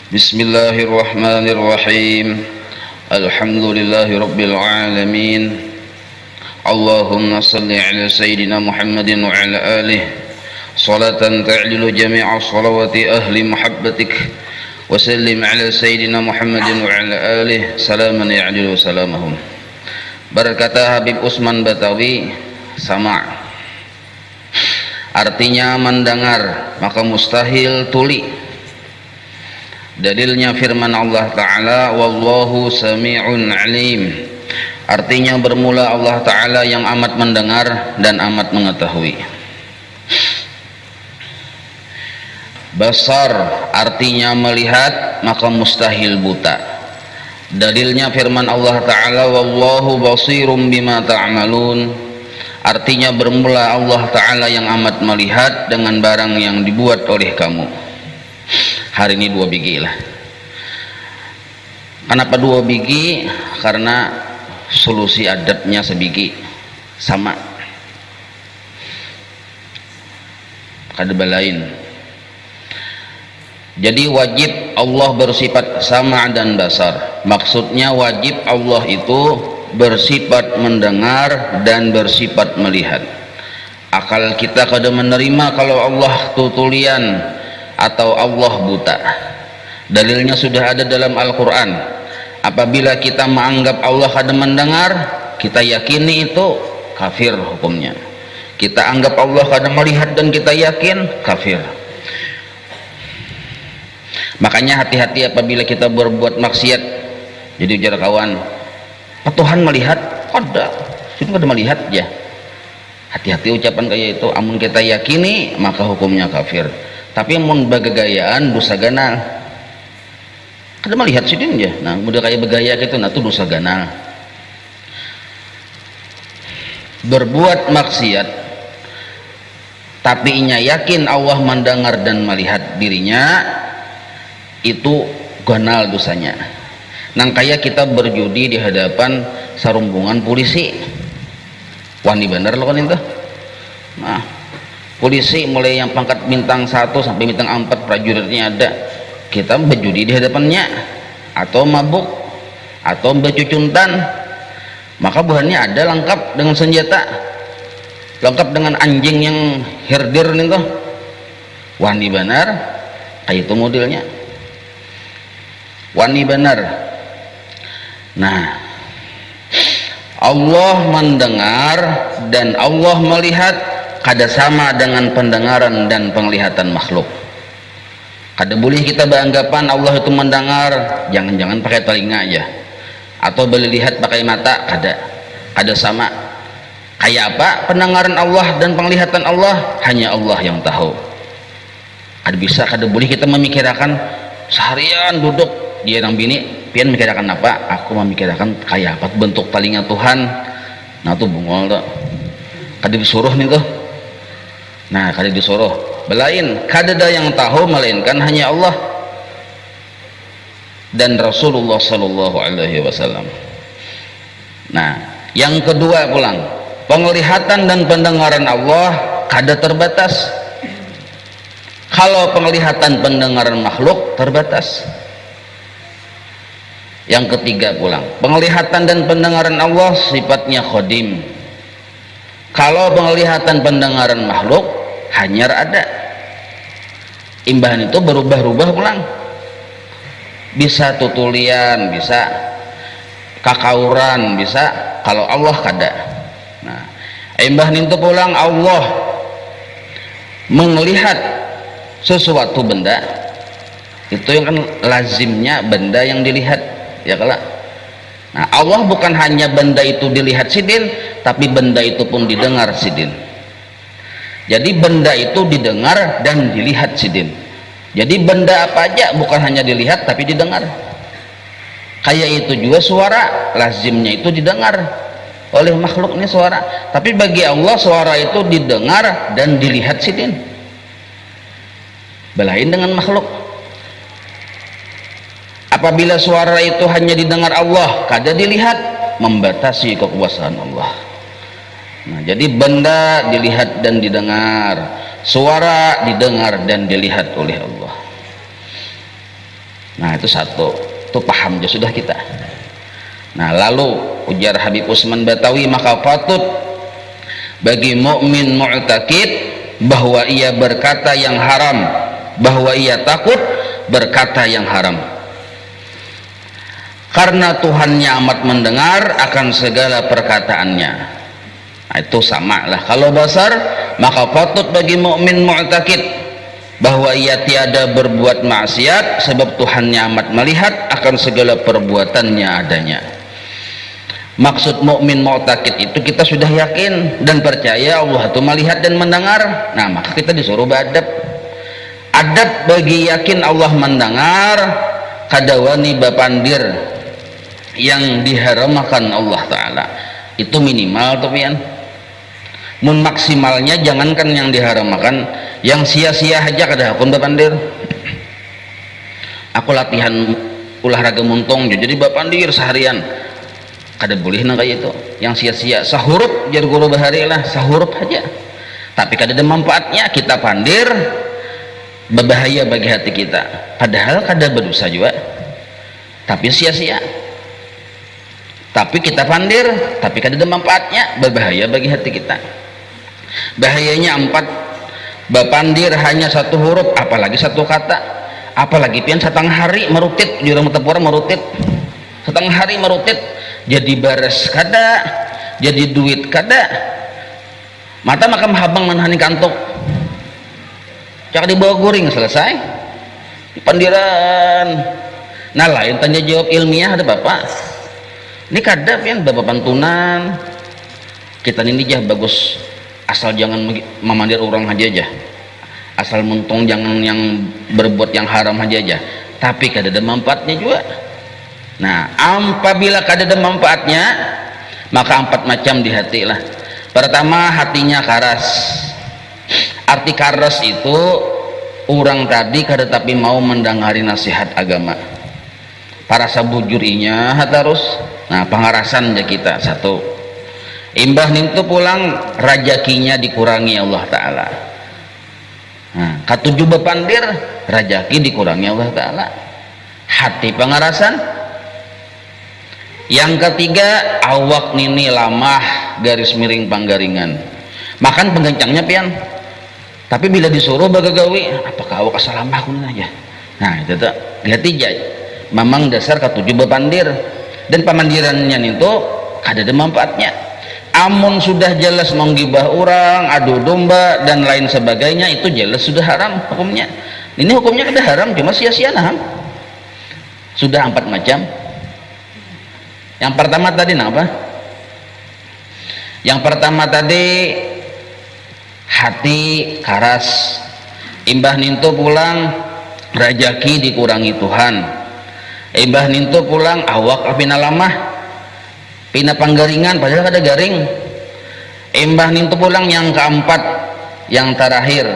Bismillahirrahmanirrahim. Alhamdulillahi rabbil alamin. Allahumma salli ala sayyidina Muhammadin wa ala alihi salatan ta'lilu jami'a salawati ahli muhabbatik wa sallim ala sayyidina Muhammadin wa ala alihi salaman ya'dilu salamahum. Berkata Habib Usman Batawi, sama' artinya mendengar, maka mustahil tuli. Dalilnya firman Allah Ta'ala, wallahu sami'un alim, artinya bermula Allah Ta'ala yang amat mendengar dan amat mengetahui. Basar artinya melihat, maka mustahil buta. Dalilnya firman Allah Ta'ala, wallahu basirum bima ta'malun, artinya bermula Allah Ta'ala yang amat melihat dengan barang yang dibuat oleh kamu. Hari ini 2 biji lah. Kenapa 2 biji? Karena solusi adatnya sebiji, sama kada balain. Jadi wajib Allah bersifat sama dan basar. Maksudnya wajib Allah itu bersifat mendengar dan bersifat melihat. Akal kita kada menerima kalau Allah tutulian atau Allah buta. Dalilnya sudah ada dalam Al-Quran. Apabila kita menganggap Allah kada mendengar, kita yakini itu kafir hukumnya. Kita anggap Allah kada melihat dan kita yakin, kafir. Makanya hati-hati apabila kita berbuat maksiat. Jadi ujar kawan, Tuhan melihat? Kada, itu kada melihat ya. Hati-hati ucapan kayak itu. Amun kita yakini, maka hukumnya kafir. Tapi mun bagagayaan dosa ganal. Kada melihat sidin ya. Nah, mudah kayak begaya gitu, nah itu dosa ganal. Berbuat maksiat tapi inya yakin Allah mendengar dan melihat dirinya, itu ganal dosanya. Nang kayak kita berjudi di hadapan sarumbungan polisi. Wani bener lo kan itu. Nah, polisi mulai yang pangkat bintang 1 sampai bintang 4 prajuritnya ada. Kita berjudi di hadapannya, atau mabuk, atau bercucuntan, maka buahnya ada lengkap dengan senjata, lengkap dengan anjing yang herdir nih tuh. Wani benar kayak itu modelnya, wani benar. Nah, Allah mendengar dan Allah melihat kada sama dengan pendengaran dan penglihatan makhluk. Kada boleh kita beranggapan Allah itu mendengar, jangan-jangan pakai telinga aja, atau boleh lihat pakai mata, kada sama. Kayak apa pendengaran Allah dan penglihatan Allah, hanya Allah yang tahu. Kada boleh kita memikirkan seharian duduk dia yang bini, pian memikirkan apa? Aku memikirkan kayak apa bentuk telinga Tuhan. Nah tuh bungol tuh. Kada disuruh nih tuh. Nah, kada disuruh. Belain, kada ada yang tahu melainkan hanya Allah dan Rasulullah sallallahu alaihi wasallam. Nah, yang kedua pulang, penglihatan dan pendengaran Allah kada terbatas. Kalau penglihatan pendengaran makhluk terbatas. Yang ketiga pulang, penglihatan dan pendengaran Allah sifatnya khodim. Kalau penglihatan pendengaran makhluk hanyar ada. Imbahan itu berubah-ubah pulang. Bisa tutulian, bisa kakauran, bisa. Kalau Allah kada. Nah, imbahan itu pulang Allah melihat sesuatu benda. Itu yang kan lazimnya benda yang dilihat, ya kalau. Nah, Allah bukan hanya benda itu dilihat sidin, tapi benda itu pun didengar sidin. Jadi benda itu didengar dan dilihat sidin. Jadi benda apa aja bukan hanya dilihat tapi didengar. Kayak itu juga suara, lazimnya itu didengar oleh makhluk ini suara. Tapi bagi Allah suara itu didengar dan dilihat sidin. Belain dengan makhluk. Apabila suara itu hanya didengar Allah, kada dilihat, membatasi kekuasaan Allah. Nah, jadi benda dilihat dan didengar, suara didengar dan dilihat oleh Allah. Nah itu satu, itu paham ya sudah kita. Nah lalu ujar Habib Usman Batawi, maka patut bagi mukmin mu'takid bahwa ia berkata yang haram, bahwa ia takut berkata yang haram, karena Tuhannya amat mendengar akan segala perkataannya. Nah, itu sama lah. Kalau basar, maka patut bagi mukmin mu'takid bahwa ia tiada berbuat maksiat sebab Tuhannya amat melihat akan segala perbuatannya adanya. Maksud mukmin mu'takid itu kita sudah yakin dan percaya Allah itu melihat dan mendengar. Nah maka kita disuruh beradab. Adab bagi yakin Allah mendengar kadawani bapandir yang diharamkan Allah Ta'ala itu minimal tuh pian. Mun maksimalnya jangankan yang diharamkan, yang sia-sia aja kada hakun bapandir. Aku latihan olahraga muntong jadi bapandir seharian, kada boleh nang kayak itu yang sia-sia. Sahurup jar guru bahari lah, sahurup aja tapi kada ada manfaatnya. Kita pandir berbahaya bagi hati kita, padahal kada berdosa juga tapi sia-sia. Tapi kita pandir tapi kada ada manfaatnya, berbahaya bagi hati kita. Bahayanya 4, bapandir hanya satu huruf apalagi satu kata, apalagi pian setengah hari merutit, jurang metapura merutit setengah hari merutit, jadi bares kada, jadi duit kada, mata makam habang manhani kantok cak dibawa guring selesai di pandiran. Nah lain tanya jawab ilmiah ada bapak ini kada pian bapak pantunan kita ini jah bagus, asal jangan memandir orang aja, asal muntung jangan yang berbuat yang haram aja, tapi kada ada manfaatnya juga. Nah apabila kada ada manfaatnya maka 4 macam di hati lah. Pertama, hatinya karas. Arti karas itu orang tadi kada tapi mau mendengari nasihat agama, para sabujurinya terus. Nah pengarasan ya kita satu. Imbah nintu pulang rajakinya dikurangi Allah Ta'ala. Nah katujuh bepandir rajaki dikurangi Allah Ta'ala, hati pengarasan. Yang ketiga, awak nini lamah garis miring panggaringan, makan penggencangnya pian tapi bila disuruh bagagawi apakah awak asal lamah kunin aja. Nah itu tuh lihat aja memang dasar katujuh bepandir, dan pamandirannya itu kada ada manfaatnya. Amun sudah jelas menggibah orang, adu domba dan lain sebagainya, itu jelas sudah haram hukumnya. Ini hukumnya kada haram, cuma sia-sia nah. Sudah 4 macam. Yang pertama tadi apa? Yang pertama tadi hati karas, imbah nintu pulang rajaki dikurangi Tuhan, imbah nintu pulang awak apina lamah pina panggaringan padahal kada garing. Imbah nintu pulang yang keempat, yang terakhir,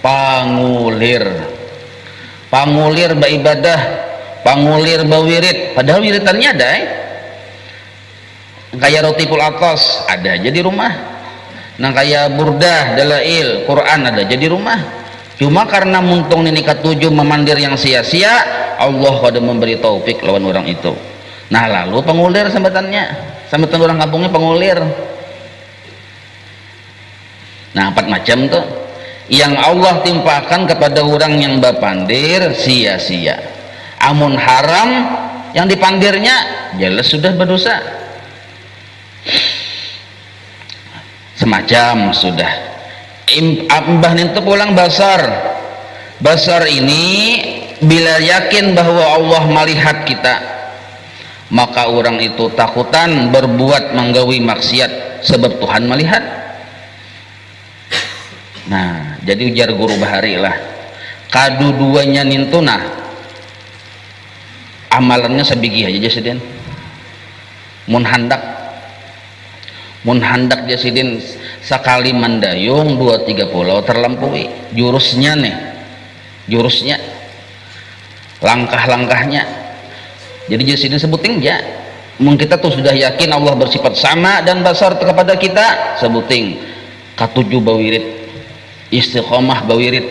pangulir. Pangulir beribadah, pangulir bawirid, padahal wiritannya ada kayak roti pul atas ada aja di rumah, nah kayak burdah, dalail, Quran ada aja di rumah. Cuma karena muntung ini ketujuh memandir yang sia-sia, Allah pada memberi taufik lawan orang itu. Nah lalu pengulir sambatannya, sambatan orang kampungnya pengulir. Nah 4 macam tuh yang Allah timpakan kepada orang yang bapandir sia-sia. Amun haram yang dipandirnya jelas sudah berdosa. Semacam sudah imbah itu pulang basar. Basar ini bila yakin bahwa Allah melihat kita, maka orang itu takutan berbuat menggawi maksiat sebab Tuhan melihat. Nah jadi ujar guru bahari lah kaduduanya nintu, nah amalannya sebigi aja jasidin. Mun handak jasidin sekali mendayung 2-3 pulau terlampaui jurusnya nih, jurusnya langkah-langkahnya. Jadi jasidin sebuting ya mung kita tuh sudah yakin Allah bersifat sama dan basar kepada kita, sebuting katujuh bawirid, istiqomah bawirid.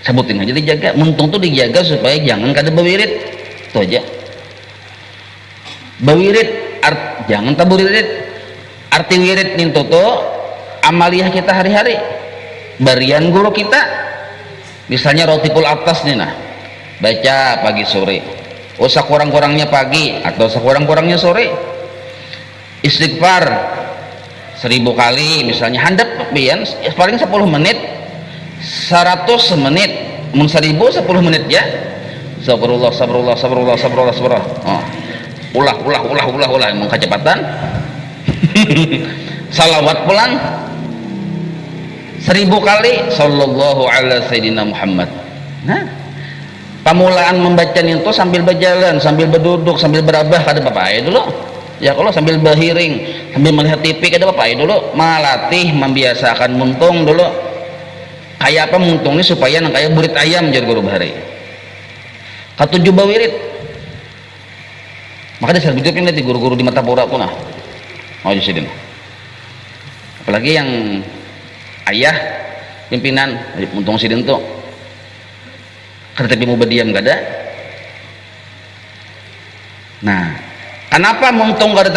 sebutin aja dijaga, muntung tuh dijaga supaya jangan kada bawirit, itu aja. Bawirit jangan tabuwirit. Arti wirid nintu tuh amaliyah kita hari-hari, barian guru kita, misalnya rotipul atas nih, nah baca pagi sore, sekurang-kurangnya pagi atau sekurang-kurangnya sore, istighfar 1000 kali misalnya, handap pian paling 10 menit, 100 menit, mun 1000 10 menit ya. Sabrullah sabrullah sabrullah sabrullah sabrullah. Oh. Ulah emang kecepatan. Salawat pulang 1000 kali sallallahu ala sayyidina Muhammad. Nah, pamulaan membaca itu sambil berjalan, sambil berduduk, sambil berabah kada apa-apa dulu. Ya kalau sambil berhiring, sambil melihat TV kada apa-apa dulu. Malatih membiasakan muntung dulu. Kayak apa muntung ini supaya nang kayak burit ayam jar guru bahari. Katujuh bawirit. Maka dasar bidupin nanti guru-guru di Matapura pun nah. Mau di sini. Apalagi yang ayah pimpinan muntung sidin tuh. Kada tapi mau berdiam kada. Nah, kenapa muntung kada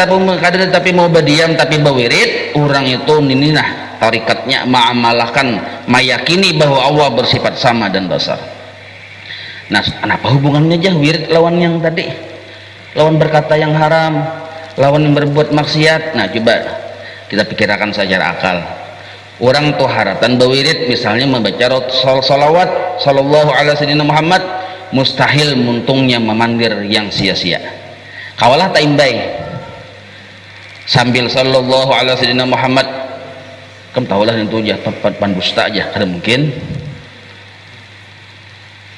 tapi mau berdiam tapi bawirit? Orang itu ninah tarikatnya mengamalkan, meyakini bahwa Allah bersifat sama dan besar. Nah, kenapa hubungannya aja wirid lawan yang tadi? Lawan berkata yang haram, lawan yang berbuat maksiat. Nah, coba kita pikirkan secara akal. Orang tuh haratan bawirid misalnya membaca salawat sallallahu alaihi wasallam Muhammad, mustahil muntungnya memandir yang sia-sia. Kawalah taimbai sambil sallallahu alaihi wasallam Muhammad, kamu tahulah itu aja pandusta aja kada mungkin.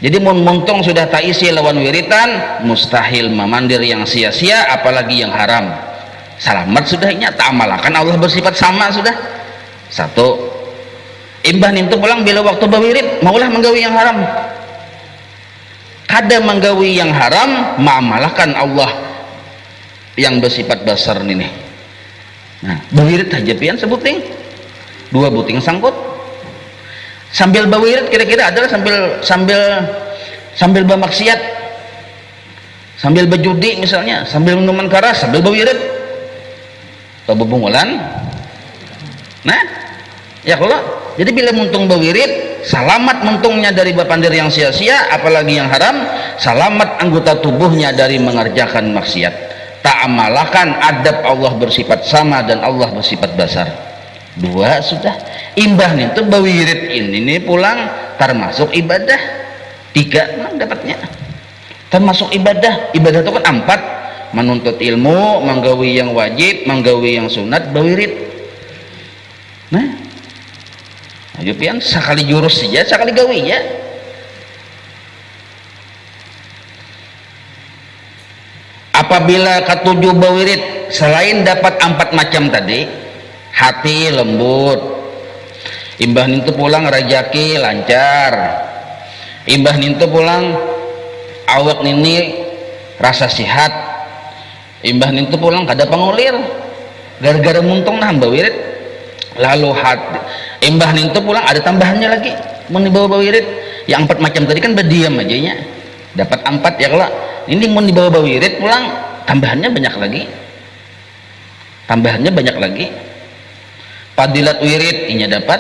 Jadi muntung sudah tak isi lawan wiritan, mustahil memandir yang sia-sia apalagi yang haram. Selamat sudahnya, tak amalkan Allah bersifat sama sudah. Satu, imbah nintu pulang bila waktu bawirit maulah menggawi yang haram. Kada menggawi yang haram, mengamalkan Allah yang bersifat besar ini. Nah, bawirit aja pian sebuting. 2 buting sangkut. Sambil bawirit kira-kira adalah sambil bermaksiat, sambil berjudi misalnya, sambil minuman keras, sambil bawirit atau bebungulan. Nah, ya kalau jadi bila muntung bawirit, selamat muntungnya dari bapandir yang sia-sia apalagi yang haram, selamat anggota tubuhnya dari mengerjakan maksiat. Tak amalkan adab Allah bersifat sama dan Allah bersifat besar. 2 sudah. Imbah itu bawirit ini pulang termasuk ibadah. 3 dapatnya termasuk ibadah. Ibadah itu kan 4, menuntut ilmu, menggawi yang wajib, menggawi yang sunat, bawirit. Nah, ayo pian sekali jurus saja, sekali gawi ya. Apabila ketujuh bawirit selain dapat 4 macam tadi, hati lembut, imbah nintu pulang rajaki lancar, imbah nintu pulang awak nini rasa sihat, imbah nintu pulang kada pangulir gara-gara muntung nah bawirit. Lalu hati imbah nintu pulang ada tambahannya lagi mau dibawa bawirit yang 4 macam tadi kan berdiam aja nya dapat 4 ya. Kalau ini mau dibawa bawirit pulang tambahannya banyak lagi. Fadilat wirid inya dapat,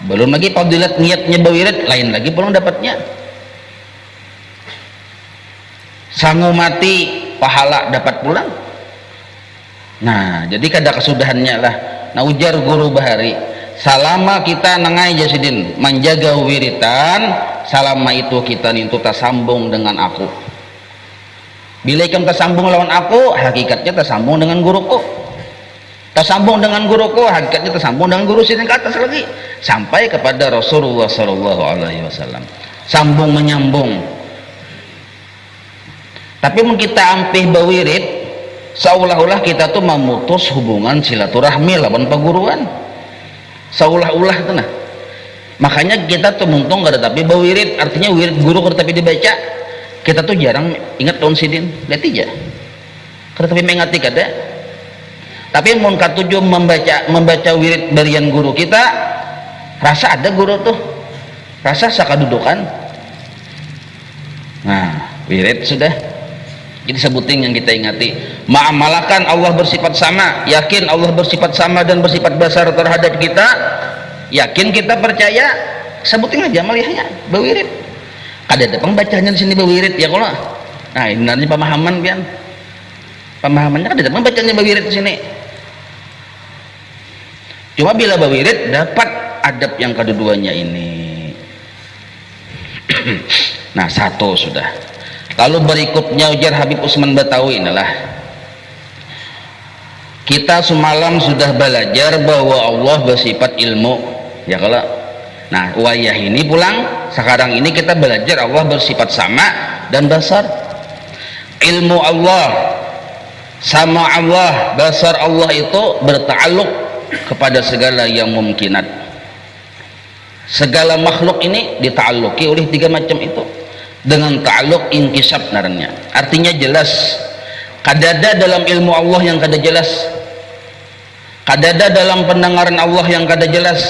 belum lagi fadilat niatnya bawirid lain lagi belum dapatnya. Sangu mati pahala dapat pulang. Nah, jadi kada kesudahannya lah. Nah, ujar guru bahari, selama kita nengai jasidin menjaga wiritan, selama itu kita nintu tersambung dengan aku. Bila ikam tersambung lawan aku, hakikatnya tersambung dengan guruku. Tersambung dengan guruku, hakikatnya tersambung dengan guru sidin ke atas lagi sampai kepada Rasulullah sallallahu alaihi wasallam. Sambung menyambung. Tapi mun kita ampih bawirid, seolah-olah kita tuh memutus hubungan silaturahmi lawan peguruan. Seolah-olah itu nah. Makanya kita tuh muntung kada tapi bawirid, artinya wirid guru kada tapi dibaca. Kita tuh jarang ingat tahun sidin, lihat aja. Kada tapi mengingati kada. Tapi mun katujuh membaca wirid barian guru kita, rasa ada guru tuh rasa sakadudukan. Nah, wirid sudah. Jadi sebutin yang kita ingati, ma'amalakan Allah bersifat sama, yakin Allah bersifat sama dan bersifat besar terhadap kita, yakin kita percaya, sebutin aja malihnya bawirid. Kada ada pembacanya di sini bawirid ya kalau. Nah, ini nanti pemahaman pian. Pemahamannya kada ada pembacanya bawirid di sini. Cuma bila bawirid dapat adab yang keduanya ini. Nah, satu sudah. Lalu berikutnya ujar Habib Usman Batawi inilah, kita semalam sudah belajar bahwa Allah bersifat ilmu ya kalau. Nah, wayah ini pulang sekarang ini kita belajar Allah bersifat sama dan basar. Ilmu Allah, sama Allah, basar Allah itu berta'alluq kepada segala yang mungkinat. Segala makhluk ini dita'alluqi oleh tiga macam itu dengan ta'alluq inkisab naranya. Artinya jelas, kadada dalam ilmu Allah yang kada jelas, kadada dalam pendengaran Allah yang kada jelas,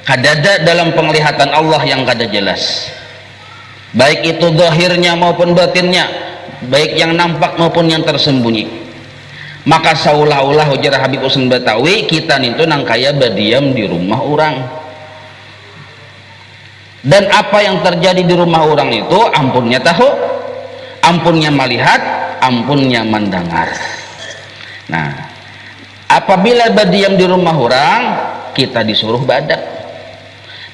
kadada dalam penglihatan Allah yang kada jelas, baik itu zahirnya maupun batinnya, baik yang nampak maupun yang tersembunyi. Maka seolah-olah ujar Habib Usman Batawi, kita itu nang kaya badiam di rumah orang, dan apa yang terjadi di rumah orang itu ampunnya tahu, ampunnya melihat, ampunnya mendengar. Nah, apabila badiam di rumah orang, kita disuruh beradab.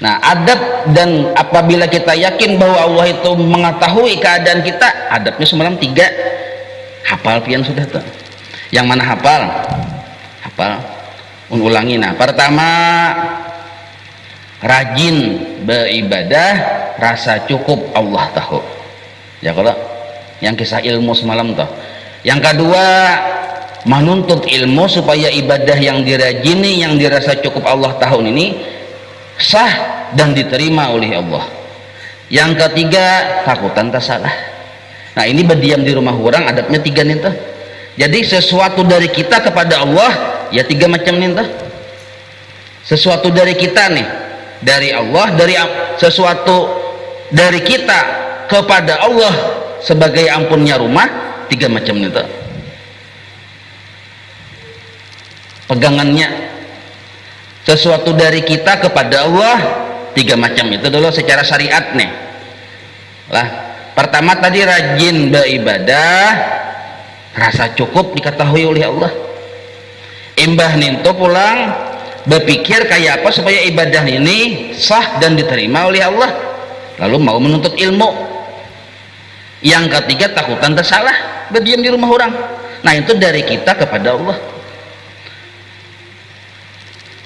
Nah, adab, dan apabila kita yakin bahwa Allah itu mengetahui keadaan kita, adabnya semalam tiga. Hafal pian sudah tuh. Yang mana hafal? Hafal. Ulangi. Nah, pertama, rajin beribadah, rasa cukup Allah tahu ya kalau yang kisah ilmu semalam tuh. Yang kedua, menuntut ilmu supaya ibadah yang dirajini, yang dirasa cukup Allah tahu ini sah dan diterima oleh Allah. Yang ketiga, takutan tak salah. Nah, ini berdiam di rumah orang adabnya tiga nih tuh. Jadi sesuatu dari kita kepada Allah ya tiga macam nih tuh. Sesuatu dari kita nih, dari Allah, dari sesuatu dari kita kepada Allah sebagai ampunnya rumah, tiga macam itu pegangannya. Sesuatu dari kita kepada Allah tiga macam itu dulu secara syariat nih lah. Pertama tadi rajin beribadah, rasa cukup diketahui oleh Allah. Imbah ninto pulang berpikir kayak apa supaya ibadah ini sah dan diterima oleh Allah, lalu mau menuntut ilmu. Yang ketiga, takutan tersalah, berdiam di rumah orang. Nah, itu dari kita kepada Allah.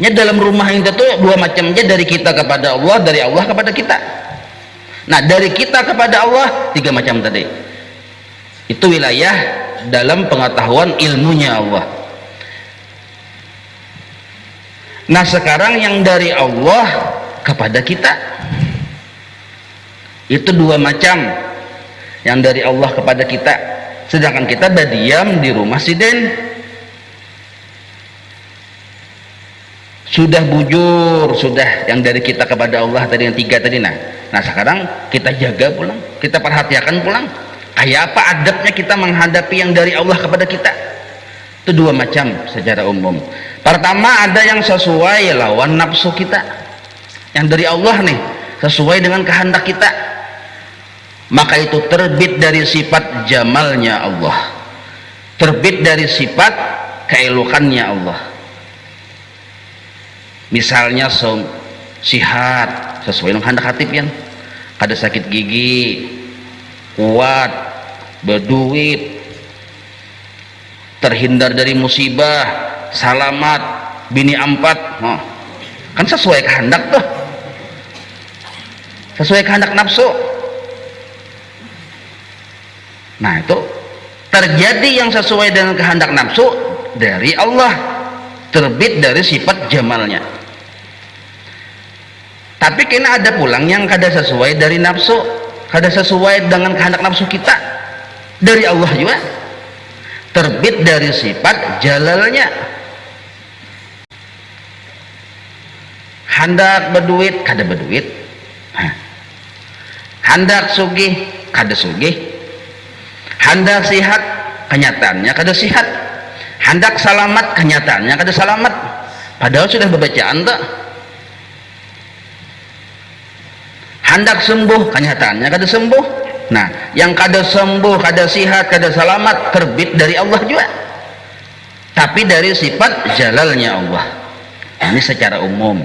Ya, dalam rumah itu tuh dua macamnya, dari kita kepada Allah, dari Allah kepada kita. Nah, dari kita kepada Allah tiga macam tadi. Itu wilayah dalam pengetahuan ilmunya Allah. Nah, sekarang yang dari Allah kepada kita itu dua macam. Yang dari Allah kepada kita, sedangkan kita berdiam di rumah siden, sudah bujur, sudah yang dari kita kepada Allah tadi yang tiga tadi. Nah sekarang kita jaga pulang, kita perhatikan pulang kayak apa adabnya kita menghadapi yang dari Allah kepada kita. Itu dua macam secara umum. Pertama, ada yang sesuai lawan nafsu kita, yang dari Allah nih sesuai dengan kehendak kita, maka itu terbit dari sifat jamalnya Allah, terbit dari sifat keelokannya Allah. Misalnya sihat sesuai dengan kehendak hati pian, kada sakit gigi, kuat, berduit, terhindar dari musibah, salamat, bini 4, kan sesuai kehendak tuh, sesuai kehendak nafsu. Nah, itu terjadi yang sesuai dengan kehendak nafsu dari Allah, terbit dari sifat jamalnya. Tapi kena ada pulang yang kada sesuai dari nafsu, kada sesuai dengan kehendak nafsu kita, dari Allah juga, terbit dari sifat jalalnya. Hendak berduit kada berduit, Hendak sugih kada sugih, hendak sihat kenyataannya kada sihat, hendak salamat kenyataannya kada salamat, padahal sudah berbacaan tak. Hendak sembuh kenyataannya kada sembuh. Nah, yang kada sembuh, kada sihat, kada salamat terbit dari Allah juga, tapi dari sifat jalalnya Allah. Ini secara umum,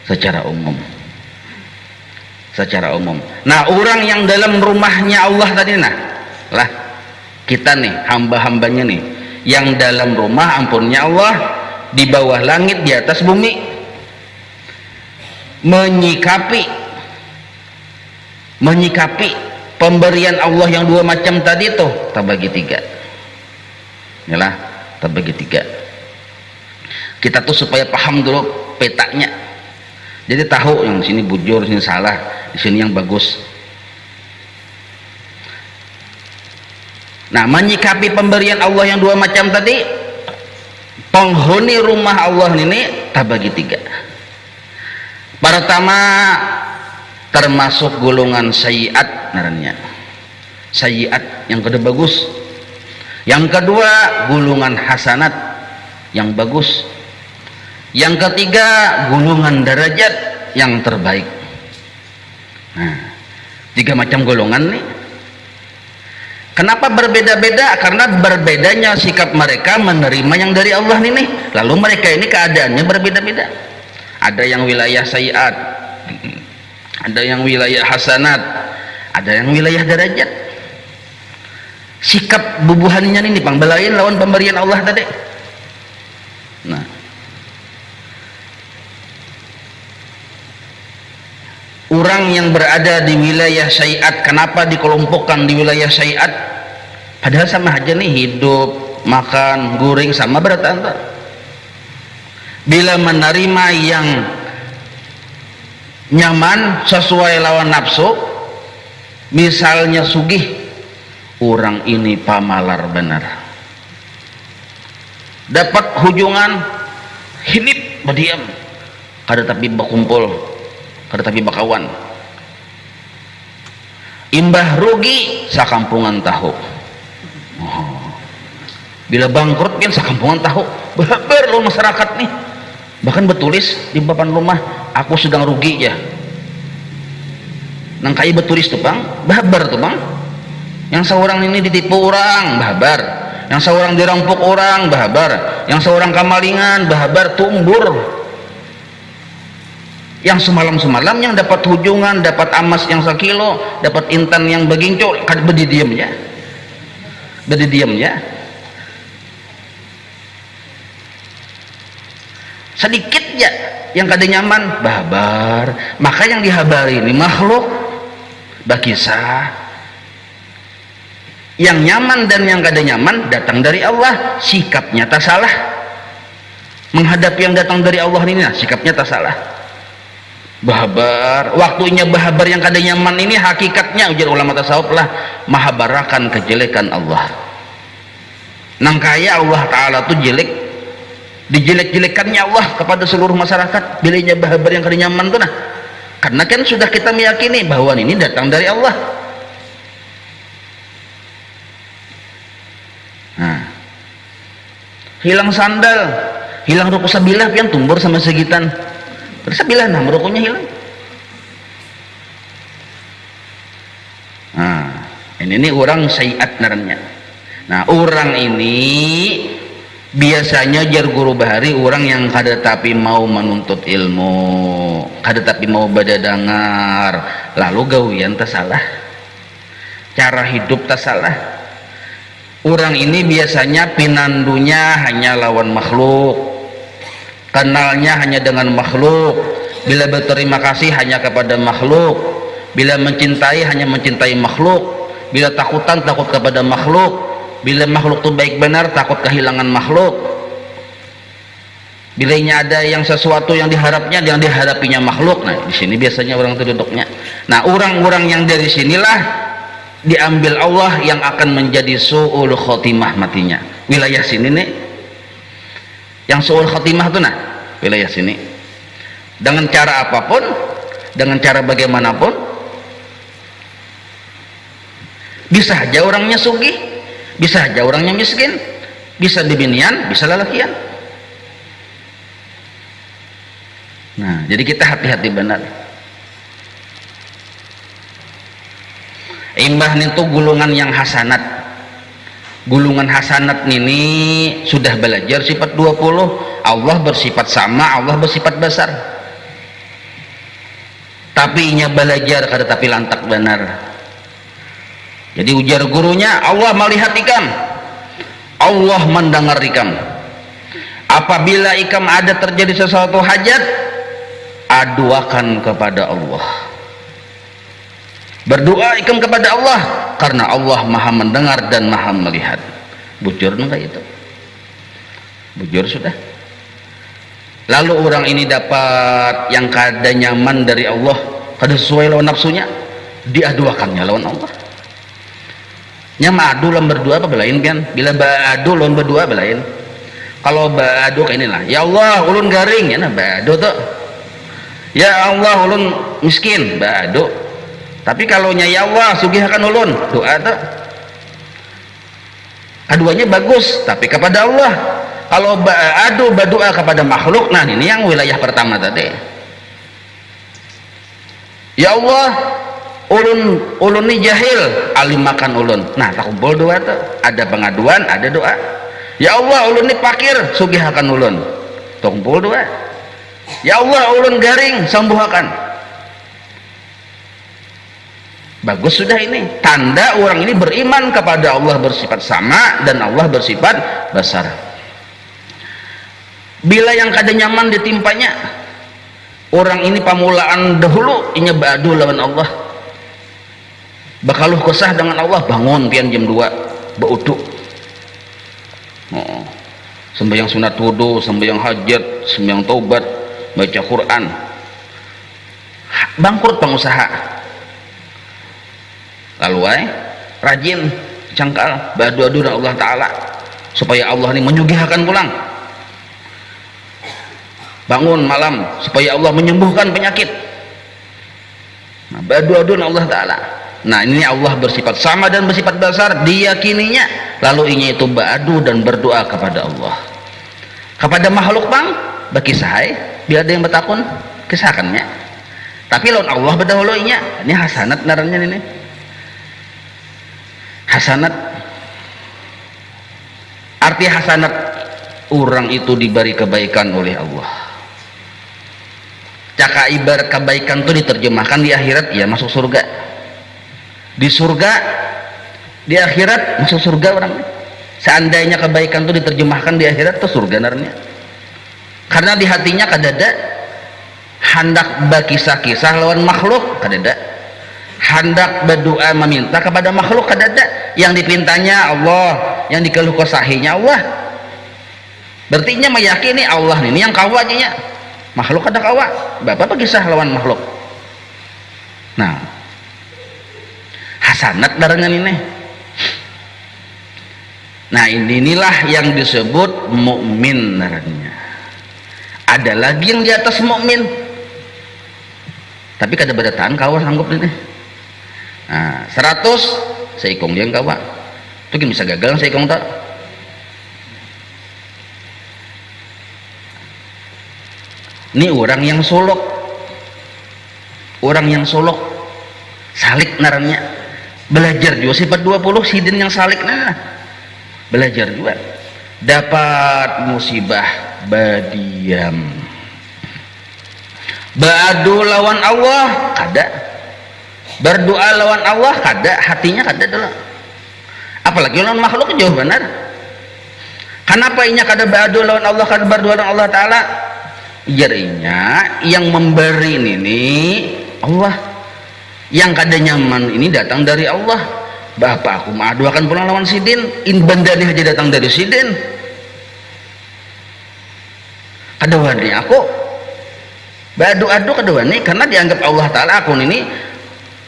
secara umum. Nah, orang yang dalam rumahnya Allah tadi, nah lah kita nih, hamba-hambanya nih, yang dalam rumah ampunnya Allah, di bawah langit, di atas bumi, menyikapi pemberian Allah yang dua macam tadi tuh terbagi tiga. Yalah, terbagi tiga. Kita tuh supaya paham dulu petanya, jadi tahu yang sini bujur, sini salah, di sini yang bagus. Nah, menyikapi pemberian Allah yang dua macam tadi, penghuni rumah Allah ini terbagi tiga. Pertama, termasuk golongan sayyiat naranya, sayyiat yang kedua bagus. Yang kedua, golongan hasanat yang bagus. Yang ketiga, golongan derajat yang terbaik. Nah, tiga macam golongan nih. Kenapa berbeda-beda? Karena berbedanya sikap mereka menerima yang dari Allah ini. Lalu mereka ini keadaannya berbeda-beda. Ada yang wilayah sayyiat, ada yang wilayah hasanat, ada yang wilayah derajat. Sikap bubuhannya ini pangbelain lawan pemberian Allah tadi. Nah, orang yang berada di wilayah syai'at, kenapa dikelompokkan di wilayah syai'at? Padahal sama aja nih, hidup, makan, goreng sama berat antar. Bila menerima yang nyaman sesuai lawan nafsu, misalnya sugih, orang ini pamalar benar, dapat hujungan hinip berdiam, kada tapi berkumpul, kada tapi bakawan, imbah rugi sakampungan tahu. Bila bangkrut kan sakampungan tahu, beber lo masyarakat nih, bahkan bertulis di papan rumah, aku sedang rugi ya. Nang kai bertulis tuh bang, babar tuh bang. Yang seorang ini ditipu orang, babar. Yang seorang dirampok orang, babar. Yang seorang kamalingan, babar, tumbur. Yang semalam-semalam yang dapat hujungan, dapat amas yang sekilo, dapat intan yang begincur, kan berdiam ya. Berdiam ya. Sedikit ya yang kada nyaman, babar. Maka yang dihabari ini makhluk bakisah. Yang nyaman dan yang kada nyaman datang dari Allah, sikapnya tak salah. Menghadapi yang datang dari Allah ini, nah, sikapnya tak salah. Bahabar, waktunya bahabar yang kada nyaman ini hakikatnya ujar ulama tasawuf lah mahabarakan kejelekan Allah. Nang kaya Allah Ta'ala tuh jelek, dijelek-jelekannya Allah kepada seluruh masyarakat bilanya bahabar yang kada nyaman tuh, nah, karena kan sudah kita meyakini bahwa ini datang dari Allah. Nah, hilang sandal, hilang ruku sabilah pian tumbur sama segitan. Terus sabilah nah rukunya hilang. Nah, ini orang sayyiat naranya. Nah, orang ini biasanya jar guru bahari orang yang kada tapi mau menuntut ilmu, kada tapi mau badadangar, lalu gawian tak salah, cara hidup tak salah. Orang ini biasanya pinandunya hanya lawan makhluk, kenalnya hanya dengan makhluk, bila berterima kasih hanya kepada makhluk, bila mencintai hanya mencintai makhluk, bila takutan takut kepada makhluk, bila makhluk itu baik benar takut kehilangan makhluk, bila ada yang sesuatu yang diharapnya yang dihadapinya makhluk. Nah, di sini biasanya orang itu duduknya. Nah, orang-orang yang dari sinilah diambil Allah yang akan menjadi su'ul khotimah matinya. Wilayah sini nih yang su'ul khotimah itu, nah wilayah sini dengan cara apapun, dengan cara bagaimanapun Bisa aja orangnya sugih, bisa aja orangnya miskin, bisa dibinian, bisa lalakian. Nah, jadi kita hati-hati benar. Imbah itu gulungan yang hasanat. Gulungan hasanat ini sudah belajar sifat 20. Allah bersifat sama, Allah bersifat besar. Tapi inya belajar kada tapi lantak benar. Jadi ujar gurunya, Allah melihat ikam, Allah mendengar ikam. Apabila ikam ada terjadi sesuatu hajat, aduakan kepada Allah. Berdoa ikam kepada Allah, karena Allah maha mendengar dan maha melihat. Bujur enggak itu? Bujur sudah. Lalu orang ini dapat yang kada nyaman dari Allah, kada sesuai lawan nafsunya, diaduakannya lawan Allah. Nya madu lawan berdua apa belain kan? Bila badu lawan berdua belain. Kalau badu kayak inilah, ya Allah ulun garing, ya nah badu tuh. Ya Allah ulun miskin, badu. Tapi kalau nya ya Allah sugihkan ulun, doa tuh. Keduanya bagus, tapi kepada Allah. Kalau badu berdoa kepada makhluk, nah ini yang wilayah pertama tadi. Ya Allah, ulun ni jahil, alim makan ulun. Nah, tak kumpul doa tuh. Ada pengaduan, ada doa. Ya Allah, ulun ni fakir, sugihkan ulun. Tak kumpul doa. Ya Allah, ulun garing, sembuhkan. Bagus sudah ini. Tanda orang ini beriman kepada Allah bersifat sama dan Allah bersifat besar. Bila yang kada nyaman ditimpanya, orang ini pamulaan dahulu inya badu lawan Allah. Bakaluh kesah dengan Allah, bangun pian jam 2 beuduk. Sembahyang sunat wudu, sembahyang hajat, sembahyang taubat, baca Quran. Bangkrut pengusaha. Lalu rajin cangkal berdoa dengan Allah Ta'ala supaya Allah ini menyugihkan pulang. Bangun malam supaya Allah menyembuhkan penyakit. Nah, berdoa dengan Allah Ta'ala. Nah, ini Allah bersifat sama dan bersifat besar, diyakininya. Lalu ini itu beradu dan berdoa kepada Allah. Kepada makhluk bang, berkisah, biar ada yang bertakun, kisahkannya. Tapi lawan Allah berdahulunya, ini hasanat naranya ini. Hasanat, arti hasanat, orang itu diberi kebaikan oleh Allah. Caka ibarat kebaikan itu diterjemahkan di akhirat, ya masuk surga. Di surga, di akhirat masuk surga orang. Seandainya kebaikan itu diterjemahkan di akhirat, itu surga narnya. Karena di hatinya kadada hendak berkisah-kisah lawan makhluk, kadada hendak berdoa meminta kepada makhluk, kadada. Yang dipintanya Allah, yang dikeluh kesahinya Allah. Berarti nya meyakini Allah ini yang kawajinya. Makhluk ada kawa, bapak berkisah lawan makhluk. Nah, hasanat darangan ini. Nah, inilah yang disebut mukmin darannya. Ada lagi yang di atas mukmin, tapi kada berdatan kawa sanggup ini. Nah, 100 seikong dia kawa. Itu bisa gagal seikong tak? Ini orang yang solok, orang yang solok, salik narannya. Belajar juga sifat 20 sidin yang salik, nah belajar juga. Dapat musibah badiam, beradu lawan Allah kada, berdoa lawan Allah kada, hatinya kada dulu. Apalagi lawan makhluk jauh benar. Kenapa inya kada beradu lawan Allah, kada berdoa lawan Allah Ta'ala? Jadinya yang memberi ini Allah, yang kada nyaman ini datang dari Allah. Bapak aku mah akan pulang lawan sidin, in bandani aja datang dari sidin. Kada wani aku beradu-adu kada wani, karena dianggap Allah Ta'ala aku ini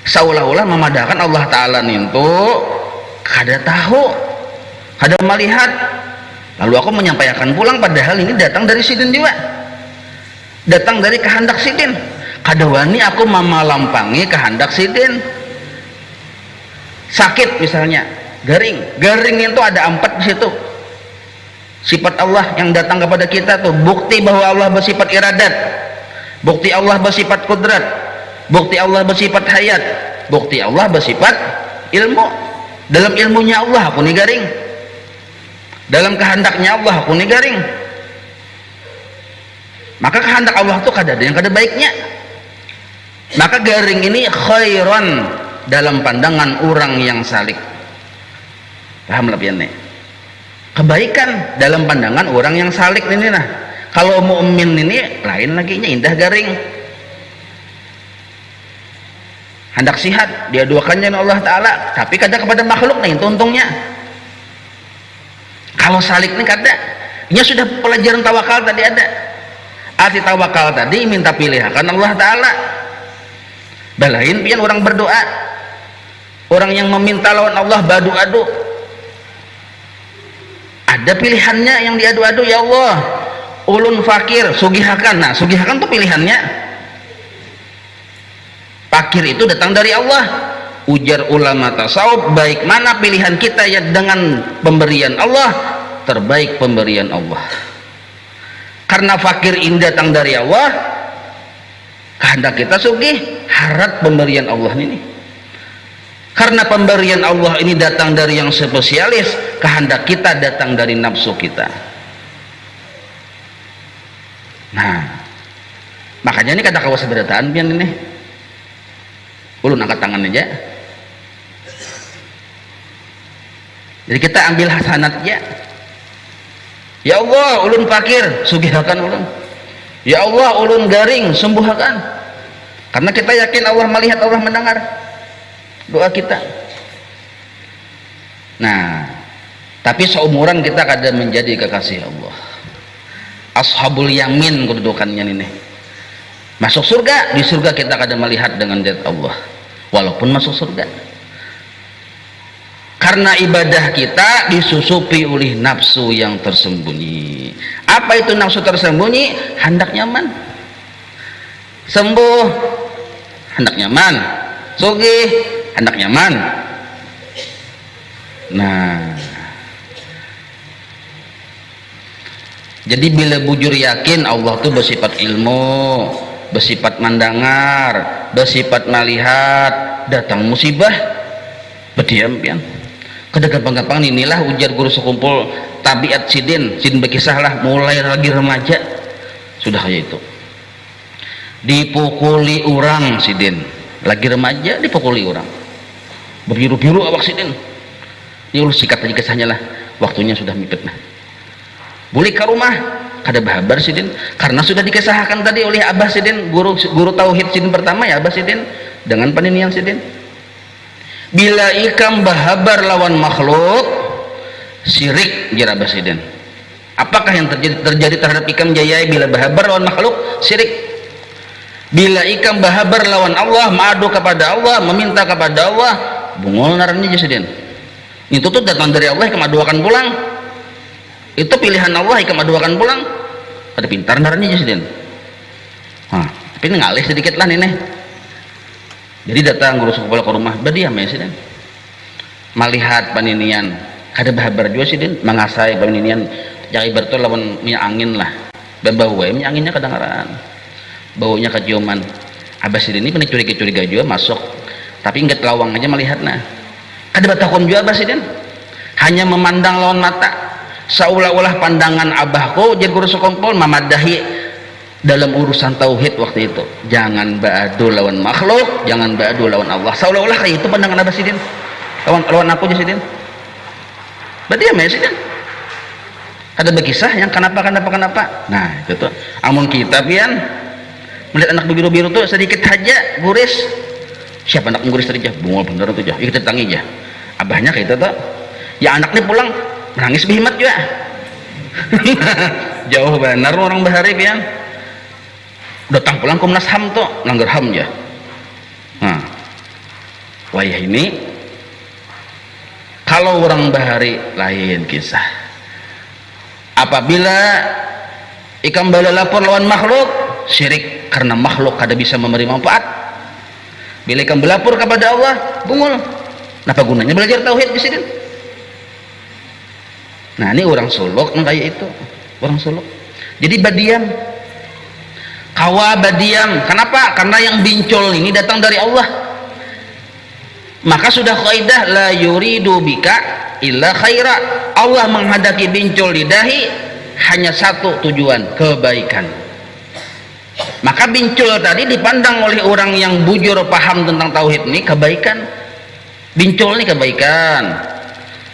seolah-olah memadahkan Allah Ta'ala itu kada tahu, kada melihat. Lalu aku menyampaikan pulang, padahal ini datang dari sidin juga, datang dari kehendak sidin. Kada wani aku memalampangi kehendak sidin. sakit misalnya, garing itu ada 4 di situ. Sifat Allah yang datang kepada kita tuh bukti bahwa Allah bersifat iradat, bukti Allah bersifat kudrat, bukti Allah bersifat hayat, bukti Allah bersifat ilmu. Dalam ilmunya Allah aku nih garing, dalam kehendaknya Allah aku nih garing. Maka kehendak Allah tuh kada ada yang kada baiknya. Maka garing ini khairan dalam pandangan orang yang salik. Paham lebih nih? Kebaikan dalam pandangan orang yang salik ini nah. Kalau mukmin ini lain lagi nya, indah garing. Hendak sihat diaduakannya Allah Ta'ala, tapi kada kepada makhluk nih itu untungnya. Kalau salik nih kada, nya sudah pelajaran tawakal tadi ada. Arti tawakal tadi minta pilihan Allah Ta'ala. Balain pian orang berdoa, orang yang meminta lawan Allah badu-adu, ada pilihannya yang diadu-adu. Ya Allah, ulun fakir, sugihakan. Nah, sugihakan tuh pilihannya. Fakir itu datang dari Allah. Ujar ulama tasawuf, baik mana pilihan kita ya dengan pemberian Allah, terbaik pemberian Allah. Karena fakir ini datang dari Allah, kehendak kita sugih, harap pemberian Allah ini. Karena pemberian Allah ini datang dari yang spesialis, kehendak kita datang dari nafsu kita. Nah, makanya ini kata kawas berataan pian ini. Ulun angkat tangan aja. Jadi kita ambil hasanatnya. Ya Allah, ulun fakir, sugihakan ulun. Ya Allah, ulun garing, sembuhakan. Karena kita yakin Allah melihat, Allah mendengar doa kita. Nah, tapi seumuran kita kadang menjadi kekasih Allah. Ashabul yamin kedudukannya ini. Masuk surga, di surga kita kadang melihat dengan zat Allah. Walaupun masuk surga. Karena ibadah kita disusupi oleh nafsu yang tersembunyi. Apa itu nafsu tersembunyi? Hendak nyaman, sembuh hendak nyaman, sugih hendak nyaman. Nah, jadi bila bujur yakin Allah tuh bersifat ilmu, bersifat mendengar, bersifat melihat, datang musibah berdiam pian. Kedegapan-gampang inilah ujar guru sekumpul tabiat sidin berkisah lah, mulai lagi remaja sudah kayak itu dipukuli orang sidin, lagi remaja dipukuli orang, berbiru-biru awak sidin. Ini ulun sikat aja kisahnya lah, waktunya sudah mipet nah. Balik ke rumah kada bahabar sidin, karena sudah dikisahkan tadi oleh Abah sidin, guru tauhid sidin pertama ya Abah sidin dengan peninian sidin. Bila ikam bahabar lawan makhluk syirik jar Abah sidin. Apakah yang terjadi terhadap ikam jayai bila bahabar lawan makhluk? Syirik. Bila ikam bahabar lawan Allah, ma'adu kepada Allah, meminta kepada Allah, bungul naranya aja sidin. Itu tuh datang dari Allah, ikam aduakan pulang. Itu pilihan Allah, ikam aduakan pulang. Ada pintar naranya aja sidin. Tapi ini ngalih sedikit lah nih. Jadi datang guru sekolah ke rumah, berdiam ya sidin. Melihat paninian, kada bahabar juga sidin, mengasai paninian, jai bertul lawan minyak angin lah. Bau minyak anginnya kedengaran, baunya keciuman. Abah sidin ini curiga juga masuk, tapi nggak lawang aja melihatnya. Kada batakon juga Abah sidin, hanya memandang lawan mata, seolah-olah pandangan abahku jadi guru sekompol mamadahi dalam urusan tauhid waktu itu. Jangan ba'adu lawan makhluk, jangan ba'adu lawan Allah. Seolah-olah kayak itu pandangan Abah sidin. Lawan aku aja sidin. Berarti ya sidin. Ada berkisah yang kenapa. Nah, itu tuh. Amun kita pian melihat anak biru-biru tuh sedikit aja guris. Siapa anak guris tadi jah? Bungul bener tuh jah. Ikut tangi jah. Abahnya kayak itu tuh. Ya anak nih pulang menangis behimat juga. Jauh benar orang bahari pian. Datang pulang Komnas HAM tuh langgar HAM ya. Nah, wayah ini kalau orang bahari lain kisah. Apabila ikam bala lapor lawan makhluk syirik, karena makhluk kada bisa memberi manfaat. Bila ikam berlapor kepada Allah bungul Apa gunanya belajar tauhid di sini? Nah, ini orang suluk yang kayak itu, orang suluk. Jadi badiam, kawa badiam. Kenapa? Karena yang bincul ini datang dari Allah. Maka sudah kaidah la yuridu bika illa khaira. Allah menghadapi bincul di dahi hanya satu tujuan, kebaikan. Maka bincul tadi dipandang oleh orang yang bujur paham tentang tauhid ini kebaikan. Bincul ini kebaikan,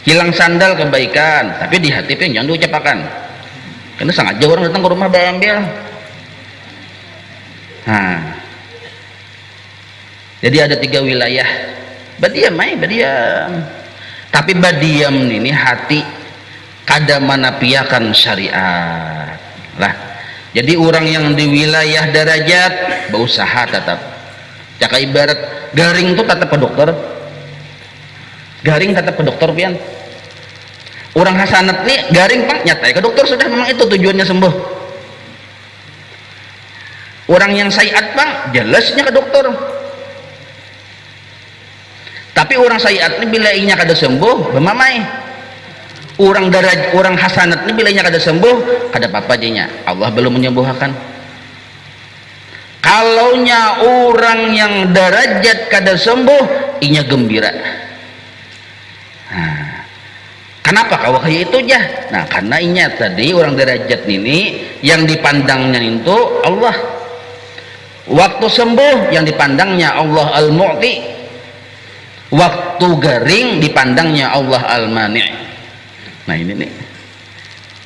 hilang sandal kebaikan, tapi di hati pengen jangan diucapkan. Karena sengaja orang datang ke rumah ambil. Nah, jadi ada 3 wilayah badiam, badiam. Tapi badiam ini hati kada manapiakan syariat lah. Jadi orang yang di wilayah derajat berusaha tetap. Jaka ibarat garing itu tetap ke dokter. Garing tetap ke dokter pian. Orang hasanat nih garing pak nyata ke dokter sudah, memang itu tujuannya sembuh. Orang yang sayiat pak jelasnya ke dokter. Tapi orang sayiat ini bila inya kada sembuh bemamai. Orang hasanat ini bila inya kada sembuh kada apa-apa jadinya. Allah belum menyembuhkan. Kalaunya orang yang derajat kada sembuh inya gembira. Nah, kenapa kau kayak itu jah? Nah, karena inya tadi orang derajat ini yang dipandangnya itu Allah. Waktu sembuh yang dipandangnya Allah Al-Mu'ti. Waktu garing dipandangnya Allah Al-Mani'. Nah ini nih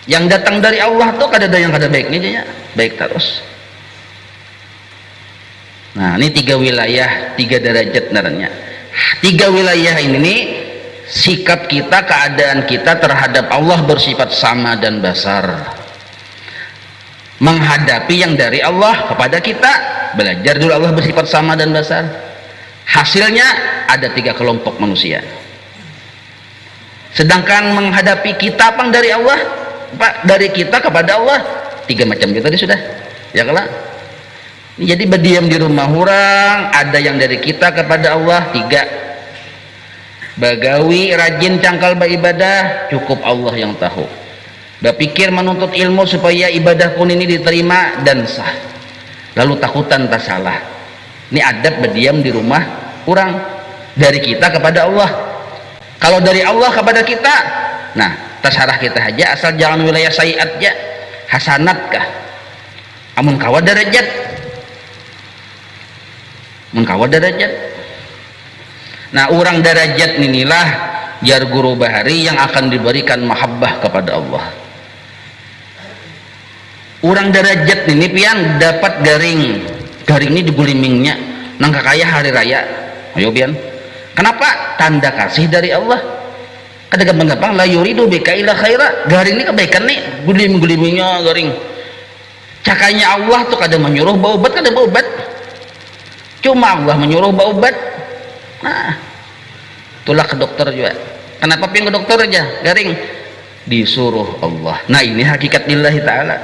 yang datang dari Allah tuh kada ada yang kada baiknya aja ya, baik terus. Nah ini 3 wilayah, 3 derajat naranya. 3 wilayah ini nih sikap kita, keadaan kita terhadap Allah bersifat sama dan basar. Menghadapi yang dari Allah kepada kita, belajar dulu Allah bersifat sama dan basar. Hasilnya ada 3 kelompok manusia. Sedangkan menghadapi kita pang dari Allah, Pak, dari kita kepada Allah 3 macam kita tadi sudah. Ya kalau jadi berdiam di rumah orang, ada yang dari kita kepada Allah 3. Bagawi rajin cangkal beribadah, cukup Allah yang tahu. Berpikir menuntut ilmu supaya ibadah pun ini diterima dan sah. Lalu takutan tak salah. Ini adab berdiam di rumah orang, dari kita kepada Allah. Kalau dari Allah kepada kita, nah terserah kita aja, asal jangan wilayah sayiat aja. Hasanat kah? Amun kawa derajat. Mun kawa derajat. Nah orang derajat inilah jar guru bahari yang akan diberikan mahabbah kepada Allah. Orang derajat ini pian dapat garing ini digulimingnya nang kakaya hari raya. Ayo pian. Kenapa? Tanda kasih dari Allah. Ada gampang-gampang la yuridu bika illa khaira. Garing ini kebaikan nih, gulim-gulimingnya garing. Cakanya Allah tuh kada menyuruh baubat, kada baubat. Cuma Allah menyuruh baubat. Nah, itulah ke dokter juga. Kenapa pengen ke dokter aja? Garing disuruh Allah. Nah, ini hakikat lillahi ta'ala.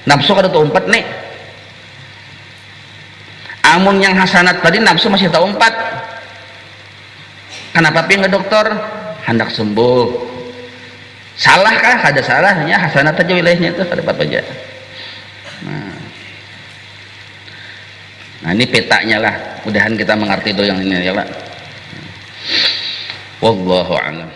Nafsu kada tahu 4 nih. Amun yang hasanat tadi nafsu masih tahu 4. Kenapa pengen ke dokter? Hendak sembuh. Salah kah? Ada salahnya. Hasanat aja wilayahnya itu ada apa aja. Nah ini petanya lah. Mudahan kita mengerti itu yang ini ya Pak. Wallahu a'lam.